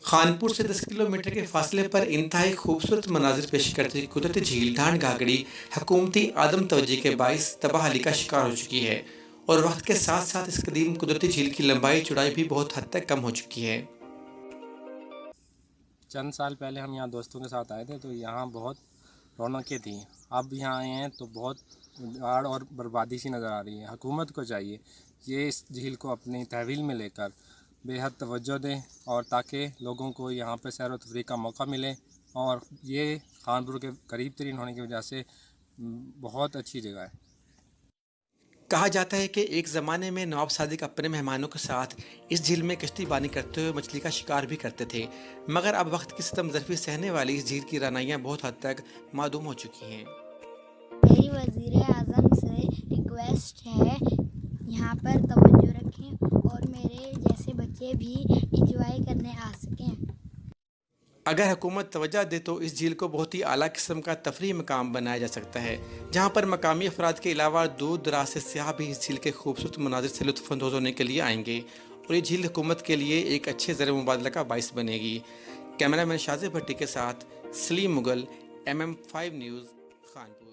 خانپور سے 10 کلومیٹر کے فاصلے پر انتہائی خوبصورت مناظر پیش کرتی قدرتی جھیل ڈھانڈ گھاگری حکومتی عدم توجہ کے باعث تباہی کا شکار ہو چکی ہے، اور وقت کے ساتھ ساتھ اس قدیم قدرتی جھیل کی لمبائی چوڑائی بھی بہت حد تک کم ہو چکی ہے۔ چند سال پہلے ہم یہاں دوستوں کے ساتھ آئے تھے تو یہاں بہت رونقیں تھیں۔ اب یہاں آئے ہیں تو بہت آڑ اور بربادی سی نظر آ رہی ہے۔ حکومت کو چاہیے یہ اس جھیل کو اپنی تحویل میں لے کر بے حد توجہ دیں، اور تاکہ لوگوں کو یہاں پہ سیر و تفریح کا موقع ملے، اور یہ خانپور کے قریب ترین ہونے کی وجہ سے بہت اچھی جگہ ہے۔ کہا جاتا ہے کہ ایک زمانے میں نواب صادق اپنے مہمانوں کے ساتھ اس جھیل میں کشتی بانی کرتے ہوئے مچھلی کا شکار بھی کرتے تھے، مگر اب وقت کی ستم ظرفی سہنے والی اس جھیل کی رانائیاں بہت حد تک معدوم ہو چکی ہیں۔ میری وزیر اعظم سے ریکویسٹ ہے یہاں پر توجہ رکھیں اور میرے جیسے بچے بھی انجوائے کرنے آ سکیں۔ اگر حکومت توجہ دے تو اس جھیل کو بہت ہی اعلیٰ قسم کا تفریحی مقام بنایا جا سکتا ہے، جہاں پر مقامی افراد کے علاوہ دور دراز سے سیاح بھی اس جھیل کے خوبصورت مناظر سے لطف اندوز ہونے کے لیے آئیں گے، اور یہ جھیل حکومت کے لیے ایک اچھے زر مبادلہ کا باعث بنے گی۔ کیمرہ مین شازیہ بھٹی کے ساتھ سلیم مغل، MM5 نیوز، خانپور۔